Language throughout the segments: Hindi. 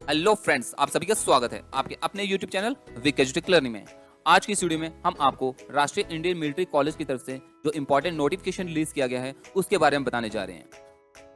हेलो फ्रेंड्स, आप सभी का स्वागत है आपके अपने YouTube चैनल विक एजुटेक लर्निंग में। आज की इस वीडियो में हम आपको राष्ट्रीय इंडियन मिलिट्री कॉलेज की तरफ से जो इंपॉर्टेंट नोटिफिकेशन रिलीज किया गया है उसके बारे में बताने जा रहे हैं।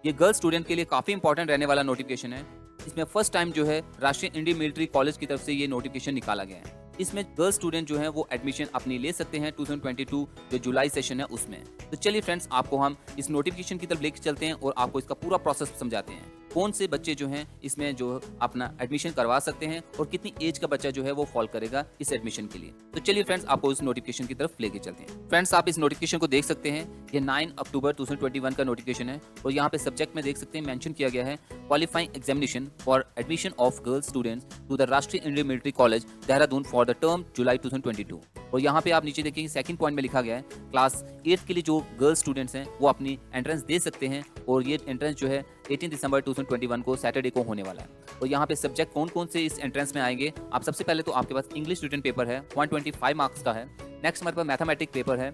ये गर्ल्स स्टूडेंट के लिए काफी इंपॉर्टेंट रहने वाला नोटिफिकेशन है। इसमें फर्स्ट टाइम जो है राष्ट्रीय इंडियन मिलिट्री कॉलेज की तरफ से ये नोटिफिकेशन निकाला गया है। इसमें गर्ल्स स्टूडेंट जो है वो एडमिशन अपनी ले सकते हैं 2022 जो जुलाई सेशन है उसमें। तो चलिए फ्रेंड्स, आपको हम इस नोटिफिकेशन की तरफ लेकर चलते हैं और आपको इसका पूरा प्रोसेस समझाते हैं। कौन से बच्चे जो हैं इसमें जो अपना एडमिशन करवा सकते हैं और कितनी एज का बच्चा जो है वो फॉल करेगा इस एडमिशन के लिए। तो चलिए फ्रेंड्स, आपको इस नोटिफिकेशन की तरफ लेके चलते हैं। फ्रेंड्स, आप इस नोटिफिकेशन को देख सकते हैं। ये 9 अक्टूबर 2021 का नोटिफिकेशन है और यहाँ पे सब्जेक्ट में देख सकते हैं मेंशन किया गया है qualifying examination for admission of girls students to the Rashtriya Indian military college Dehradun for the term July 2022। और यहाँ पे आप नीचे देखिए सेकंड पॉइंट में लिखा गया है क्लास 8 के लिए जो गर्ल्स स्टूडेंट्स हैं वो अपनी एंट्रेंस दे सकते हैं और ये एंट्रेंस जो है 18 दिसंबर 2021 को सैटरडे को होने वाला है। और यहाँ पे सब्जेक्ट कौन कौन से इस एंट्रेंस में आएंगे, आप सबसे पहले तो आपके पास इंग्लिश रिटन पेपर है 125 मार्क्स का है। नेक्स्ट हमारे पास मैथमेटिक्स पेपर है,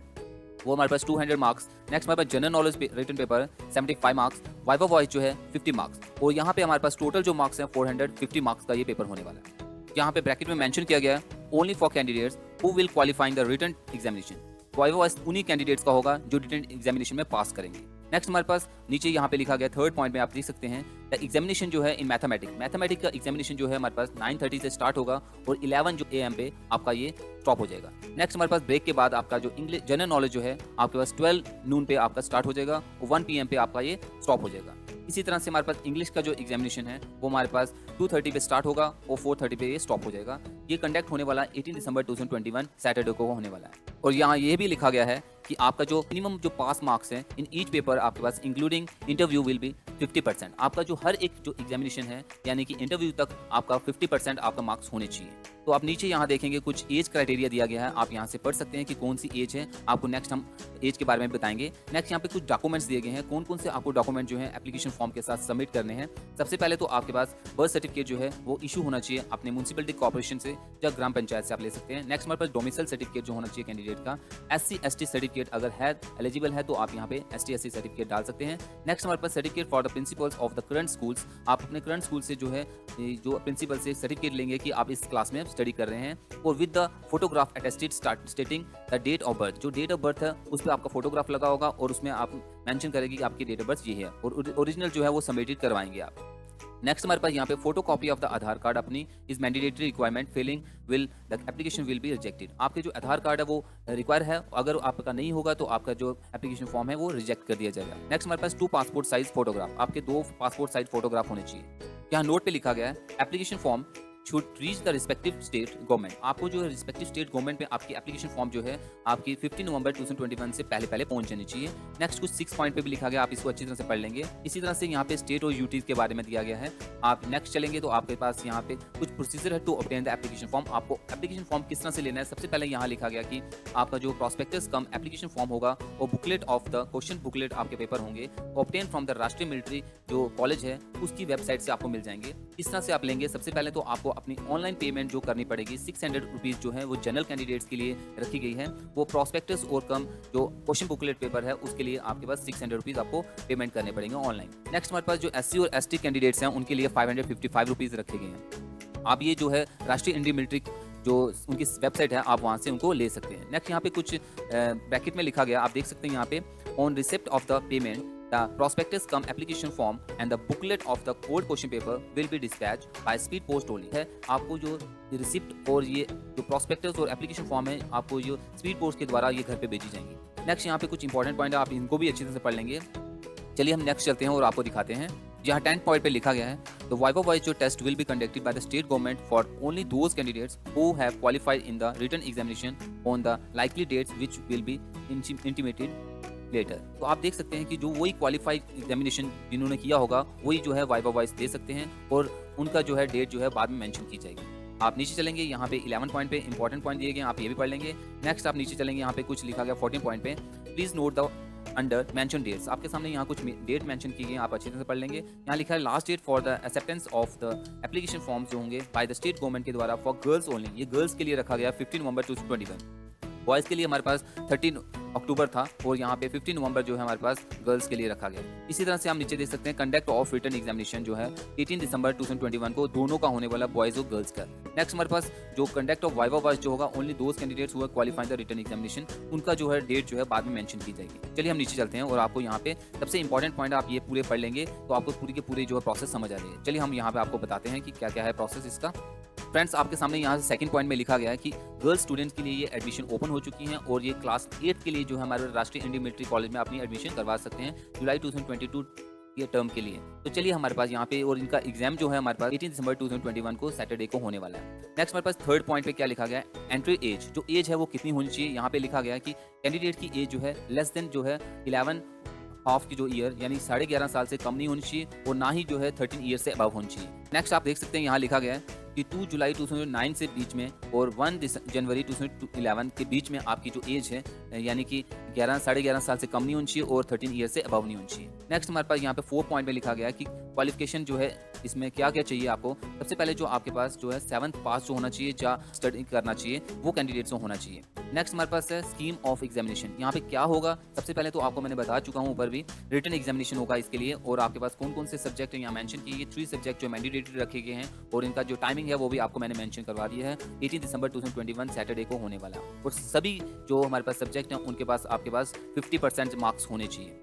वो हमारे पास 200 मार्क्स। नेक्स्ट हमारे पास जनरल नॉलेज रिटन पेपर है 75 मार्क्स। वाइवा वॉइस जो है 50 मार्क्स। और यहाँ पे हमारे पास टोटल जो मार्क्स हैं 450 मार्क्स का ये पेपर होने वाला है। यहाँ पे ब्रैकेट में मेंशन किया गया है only for candidates who will qualifying the written examination. Viva voce उन्हीं कैंडिडेट्स का होगा जो रिटन एग्जामिनेशन में पास करेंगे। नेक्स्ट हमारे पास नीचे यहाँ पे लिखा गया थर्ड पॉइंट में आप देख सकते हैं द एग्जामिनेशन जो है इन मैथमेटिक्स का एग्जामिनेशन जो है हमारे पास 9:30 से स्टार्ट होगा और 11 जो AM पे आपका ये स्टॉप हो जाएगा। नेक्स्ट हमारे पास ब्रेक के बाद आपका जो इंग्लिश जनरल नॉलेज जो है आपके पास 12 नून पे आपका स्टार्ट हो जाएगा और 1 PM पे आपका ये स्टॉप हो जाएगा। इसी तरह से हमारे पास इंग्लिश का जो एग्जामिनेशन है वो हमारे पास 2:30 पे स्टार्ट होगा और 4:30 पे ये स्टॉप हो जाएगा। ये कंडक्ट होने वाला 18 दिसंबर 2021 सैटरडे को होने वाला है। और यहाँ ये भी लिखा गया है कि आपका जो मिनिमम जो पास मार्क्स हैं इन ईच पेपर आपके पास इंक्लूडिंग इंटरव्यू विल बी 50%। आपका जो हर एक जो एग्जामिनेशन है यानी कि इंटरव्यू तक आपका 50% आपका मार्क्स होने चाहिए। तो आप नीचे यहाँ देखेंगे कुछ एज क्राइटेरिया दिया गया है, आप यहाँ से पढ़ सकते हैं कि कौन सी एज है। आपको नेक्स्ट हम एज के बारे में बताएंगे। नेक्स्ट यहाँ पे कुछ डॉक्यूमेंट्स दिए गए हैं, कौन कौन से आपको डॉक्यूमेंट जो है एप्लीकेशन फॉर्म के साथ सबमिट करने हैं। सबसे पहले तो आपके पास बर्थ सर्टिफिकेट जो है वो इशू होना चाहिए अपने म्यूनसिपलिटी कॉर्पोरेशन से या ग्राम पंचायत से आप ले सकते हैं। नेक्स्ट हमारे पास डोमिसाइल सर्टिफिकेट जो होना चाहिए कैंडिडेट का। SC/ST सर्टिफिकेट अगर है एलिजिबल है तो आप यहाँ पे ST/SC सर्टिफिकेट डाल सकते हैं। नेक्स्ट हमारे पास certificate for the principals of the current schools. आप अपने करंट स्कूल से जो है जो प्रिंसिपल से सर्टिफिकेट लेंगे कि आप इस क्लास में स्टडी कर रहे हैं और with the photograph attested stating the date of birth. जो डेट ऑफ बर्थ है उस पर आपका फोटोग्राफ लगा होगा और उसमें आप मेंशन करेंगे कि आपकी डेट ऑफ बर्थ ये है और ओरिजिनल जो है वो सबमिटेड करवाएंगे आप। नेक्स्ट हमारे पास यहाँ पे photo copy of the Aadhaar card अपनी is mandatory requirement failing will the application will be rejected. आपके जो आधार कार्ड है वो रिक्वायर है, अगर आपका नहीं होगा तो आपका जो एप्लीकेशन फॉर्म है वो रिजेक्ट कर दिया जाएगा। नेक्स्ट हमारे पास 2 पासपोर्ट साइज फोटोग्राफ, आपके 2 पासपोर्ट साइज फोटोग्राफ होने चाहिए। यहाँ नोट पे लिखा गया है application form should reach the respective state government। आपको जो है रिस्पेक्टिव स्टेट गवर्नमेंट में आपकी एप्लीकेशन फॉर्म जो है आपकी 15 नवंबर 2021 से पहले पहुंच जानी चाहिए। नेक्स्ट कुछ 6 पॉइंट पे भी लिखा गया, आप इसको अच्छी तरह से पढ़ लेंगे। इसी तरह से यहाँ पे स्टेट और यूटीज के बारे में दिया गया है। आप नेक्स्ट चलेंगे तो आपके पास यहाँ पे कुछ प्रोसीजर है to obtain the application form. आपको एप्लीकेशन फॉर्म किस तरह से लेना है, सबसे पहले यहाँ लिखा गया कि आपका जो प्रोस्पेक्टस कम एप्लीकेशन फॉर्म होगा और booklet of the question booklet आपके पेपर होंगे ऑब्टेन फ्रॉम द राष्ट्रीय मिलिट्री जो कॉलेज है उसकी वेबसाइट से आपको मिल जाएंगे। इस तरह से आप लेंगे। सबसे पहले तो आपको अपनी ऑनलाइन पेमेंट जो करनी पड़ेगी 600 रुपीज़ जो है वो जनरल कैंडिडेट्स के लिए रखी गई है। वो प्रोस्पेक्टस और कम जो क्वेश्चन बुकलेट पेपर है उसके लिए आपके पास 600 रुपीज़ आपको पेमेंट करने पड़ेंगे ऑनलाइन। नेक्स्ट हमारे पास जो SC और ST कैंडिडेट्स हैं उनके लिए 555 रुपीज़ रखे गए हैं। आप ये जो है राष्ट्रीय इंडियन मिलिट्री जो उनकी वेबसाइट है आप वहाँ से उनको ले सकते हैं। नेक्स्ट यहाँ पे कुछ ब्रैकेट में लिखा गया, आप देख सकते हैं यहाँ पे on receipt of the payment the prospectus cum application form and the booklet of the code question paper will be dispatched by speed post only। है आपको जो रिसिप्ट और ये जो प्रोस्पेक्टस और एप्लीकेशन फॉर्म है आपको जो स्पीड पोस्ट के द्वारा ये घर पे भेजी जाएंगी। नेक्स्ट यहाँ पे कुछ इंपॉर्टेंट पॉइंट है, आप इनको भी अच्छी तरह से पढ़ लेंगे। चलिए हम नेक्स्ट चलते हैं और आपको दिखाते हैं। यहाँ 10 पॉइंट पे लिखा गया है द वाइवा वॉइस जो test will be conducted by the state government for only those candidates who have qualified in the written examination on the likely dates which will be intimated later. तो आप देख सकते हैं कि जो वही क्वालिफाइड एग्जामिनेशन जिन्होंने किया होगा वही जो है वाइवा वॉइस दे सकते हैं और उनका जो है डेट जो है बाद में मेंशन की जाएगी। आप नीचे चलेंगे यहाँ पे 11 पॉइंट पे इंपॉर्टेंट पॉइंट दिए गए, आप ये भी पढ़ लेंगे। नेक्स्ट आप नीचे चलेंगे, यहाँ पे कुछ लिखा गया 14 पॉइंट पे please note the under mention dates. आपके सामने यहाँ कुछ डेट मेंशन की गई, आप अच्छी तरह से पढ़ लेंगे। यहाँ लिखा है last date for the acceptance of the application forms जो होंगे बाय द स्टेट गवर्नमेंट के द्वारा फॉर गर्ल्स ओनली। ये गर्ल्स के लिए रखा गया 15 नवंबर 2021। बॉयज़ के लिए हमारे पास 13 अक्टूबर था और यहाँ पे 15 नवंबर जो है हमारे पास गर्ल्स के लिए रखा गया। इसी तरह से हम नीचे देख सकते हैं कंडक्ट ऑफ रिटन एग्जामिनेशन जो है 18 दिसंबर 2021 को दोनों का होने वाला बॉयज़ और गर्ल्स का। नेक्स्ट हमारे पास जो कंडक्ट ऑफ वाइवा वाज जो होगा ओनली दोज कैंडिडेट्स हुआ क्वालिफाइंग द रिटन एग्जामिनेशन, उनका जो है डेट जो है बाद में मेंशन की जाएगी। चलिए हम नीचे चलते हैं और आपको यहाँ पे सबसे इंपॉर्टेंट पॉइंट आप ये पूरे पढ़ लेंगे तो आपको पूरी के पूरी जो है प्रोसेस समझ आ जाएगी। चलिए हम यहाँ पे आपको बताते हैं कि क्या क्या है प्रोसेस इसका। फ्रेंड्स आपके सामने यहाँ से सेकंड पॉइंट में लिखा गया है कि गर्ल्स स्टूडेंट्स के लिए ये एडमिशन ओपन हो चुकी हैं और ये क्लास 8 के लिए जो है हमारे राष्ट्रीय इंडियन मिलिट्री कॉलेज में अपनी एडमिशन करवा सकते हैं जुलाई 2022 के टर्म के लिए। तो चलिए हमारे पास यहाँ पे और इनका एग्जाम जो है हमारे पास 18 दिसंबर 2021 को सैटरडे को होने वाला है। नेक्स्ट हमारे पास थर्ड पॉइंट पे क्या लिखा गया है, एंट्री एज, जो एज है वो कितनी होनी चाहिए। यहाँ पे लिखा गया है कि कैंडिडेट की एज जो है लेस देन जो है 11 हाफ की जो ईयर यानी 11.5 साल से कम नहीं होनी चाहिए और ना ही जो है 13 ईयर से अबव होनी चाहिए। नेक्स्ट आप देख सकते हैं यहाँ लिखा गया है कि 2 जुलाई 2009 से बीच में और 1 जनवरी 2011 के बीच में आपकी जो एज है यानी कि 11.5 साल से कम नहीं होनी चाहिए और 13 ईयर से अबव नहीं होनी चाहिए। नेक्स्ट हमारे पास यहाँ पे 4 पॉइंट में लिखा गया है कि क्वालिफिकेशन जो है इसमें क्या क्या चाहिए आपको। सबसे पहले जो आपके पास जो है 7th पास जो होना चाहिए या स्टडी करना चाहिए वो कैंडिडेट्स को होना चाहिए। नेक्स्ट हमारे पास है स्कीम ऑफ एग्जामिनेशन। यहाँ पे क्या होगा, सबसे पहले तो आपको मैंने बता चुका हूँ ऊपर भी, रिटन एग्जामिनेशन होगा इसके लिए और आपके पास कौन कौन से सब्जेक्ट यहाँ मेंशन किए गए, 3 सब्जेक्ट जो मैंडेटरी रखे गए हैं और इनका जो टाइमिंग है वो भी आपको मैंने मेंशन करवा दिया है। 18 दिसंबर 2021 सैटरडे को होने वाला है और सभी जो हमारे पास सब्जेक्ट हैं उनके पास आपके पास 50% मार्क्स होने चाहिए।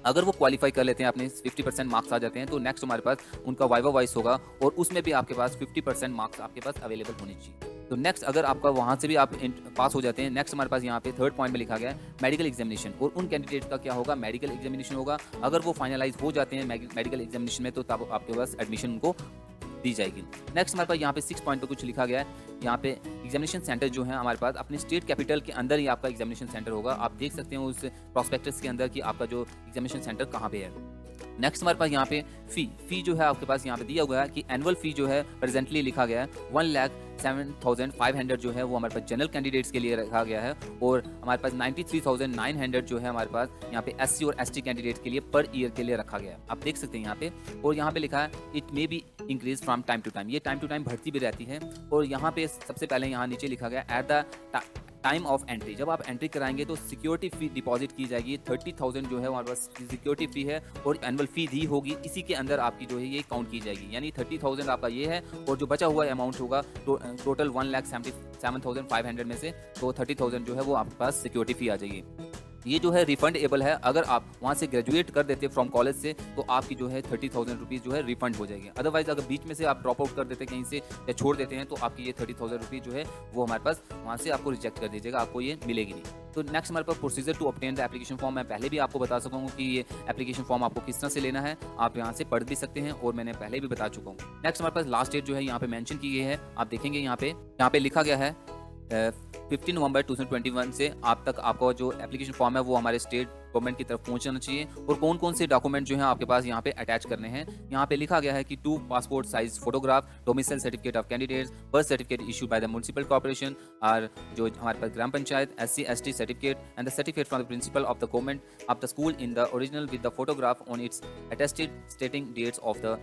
अगर वो क्वालिफाई कर लेते हैं अपने 50% मार्क्स आ जाते हैं तो नेक्स्ट हमारे पास उनका वाइवा वाइस होगा और उसमें भी आपके पास 50% मार्क्स आपके पास अवेलेबल होने चाहिए। तो नेक्स्ट अगर आपका वहाँ से भी आप पास हो जाते हैं, नेक्स्ट हमारे पास यहाँ पे थर्ड पॉइंट में लिखा गया है मेडिकल एग्जामिनेशन और उन कैंडिडेट का क्या होगा, मेडिकल एग्जामिनेशन होगा। अगर वो फाइनलाइज हो जाते हैं मेडिकल एग्जामिनेशन में तो तब आपके पास एडमिशन उनको दी जाएगी। नेक्स्ट हमारे पास यहाँ पे 6 पॉइंट पे कुछ लिखा गया है, यहाँ पे एग्जामिनेशन सेंटर जो है हमारे पास अपने स्टेट कैपिटल के अंदर ही आपका एग्जामिनेशन सेंटर होगा। आप देख सकते हैं उस प्रोस्पेक्टस के अंदर कि आपका जो एग्जामिनेशन सेंटर कहाँ पे है। नेक्स्ट हमारे पास यहाँ पे फी जो है आपके पास यहाँ पे दिया हुआ है कि एनुअल फी जो है प्रेजेंटली लिखा गया है 1,07,500 जो है वो हमारे पास जनरल कैंडिडेट्स के लिए रखा गया है और हमारे पास 93,900 जो है हमारे पास यहाँ पे SC और ST कैंडिडेट के लिए पर ईयर के लिए रखा गया है। आप देख सकते हैं यहाँ पे और यहाँ पे लिखा है it may be increase from time to time, ये टाइम टू टाइम बढ़ती भी रहती है। और यहाँ पे सबसे पहले यहाँ नीचे लिखा गया at the time of entry, जब आप एंट्री कराएंगे तो सिक्योरिटी फी डिपॉजिट की जाएगी। 30,000 जो है हमारे पास सिक्योरिटी फी है और एनुअल फी दी होगी, इसी के अंदर आपकी जो है ये काउंट की जाएगी। यानी 30,000 आपका ये है और जो बचा हुआ अमाउंट होगा टोटल 1,77,500 में से तो 30,000 जो है वो आपके पास सिक्योरिटी फी आ जाएगी। ये जो है रिफंडेबल है, अगर आप वहाँ से ग्रेजुएट कर देते फ्रॉम कॉलेज से तो आपकी जो है 30,000 रुपीज़ जो है रिफंड हो जाएगी। अदरवाइज अगर बीच में से आप ड्रॉप आउट कर देते कहीं से या छोड़ देते हैं तो आपकी ये 30,000 रुपीज़ जो है वो हमारे पास वहाँ से आपको रिजेक्ट कर दीजिएगा, आपको ये मिलेगी नहीं। तो नेक्स्ट हमारे पास procedure to obtain the application form, मैं पहले भी आपको बता सका हूँ कि ये एप्लीकेशन फॉर्म आपको किस तरह से लेना है, आप यहाँ से पढ़ भी सकते हैं और मैंने पहले भी बता चुका हूँ। नेक्स्ट हमारे पास लास्ट डेट जो है यहाँ पे मेंशन की गई है, आप देखेंगे यहाँ पे लिखा गया है 15 नवंबर 2021 से आप तक आपका जो एप्लीकेशन फॉर्म है वो हमारे स्टेट गवर्नमेंट की तरफ पहुंचना चाहिए और कौन कौन से डॉक्यूमेंट जो हैं आपके पास यहाँ पे अटैच करने हैं। यहाँ पे लिखा गया है कि 2 passport size photograph, domicile certificate of candidates, birth certificate issued by the municipal corporation और जो हमारे पास gram panchayat, SC ST certificate and the certificate from the principal of the government of the school in the original with the photograph on its attested stating dates of the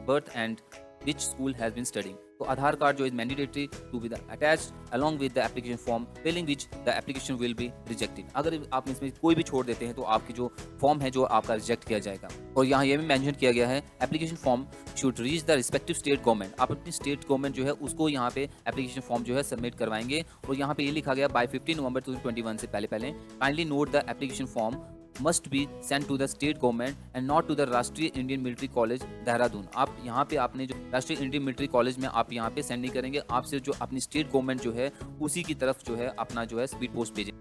birth and which school has been studying। तो आधार कार्ड जो is mandatory to be attached along with the application form filling which the application will be rejected। अगर आप इसमें कोई भी छोड़ देते हैं तो आपकी जो फॉर्म है जो आपका रिजेक्ट किया जाएगा। और यहाँ ये भी मेंशन किया गया है application form should reach the respective state government, आप अपनी स्टेट गवर्नमेंट जो है उसको यहाँ पे एप्लीकेशन फॉर्म जो है सबमिट करवाएंगे। और यहाँ पे ये लिखा गया बाय 15 नवंबर 2021 से पहले kindly note the application form must be sent to the state government and not to the राष्ट्रीय इंडियन मिलिट्री कॉलेज देहरादून। आप यहाँ पे आपने जो राष्ट्रीय इंडियन मिलिट्री कॉलेज में आप यहाँ पे सेंड नहीं करेंगे, आपसे जो अपनी स्टेट गवर्नमेंट जो है उसी की तरफ जो है अपना जो है स्पीड पोस्ट भेजें।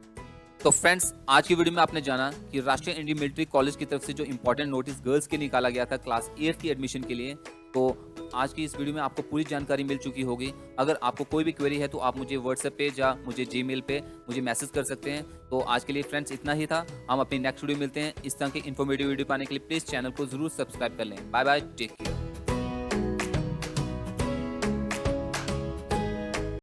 तो फ्रेंड्स आज की वीडियो में आपने जाना कि राष्ट्रीय इंडियन मिलिट्री कॉलेज की तरफ से जो इंपॉर्टेंट नोटिस गर्ल्स के निकाला गया था क्लास 8 की एडमिशन के लिए, तो आज की इस वीडियो में आपको पूरी जानकारी मिल चुकी होगी। अगर आपको कोई भी क्वेरी है तो आप मुझे व्हाट्सएप पे या मुझे जीमेल पे मुझे मैसेज कर सकते हैं। तो आज के लिए फ्रेंड्स इतना ही था, हम अपनी नेक्स्ट वीडियो मिलते हैं। इस तरह के इन्फॉर्मेटिव वीडियो पाने के लिए प्लीज़ चैनल को जरूर सब्सक्राइब कर लें। Bye bye, take care.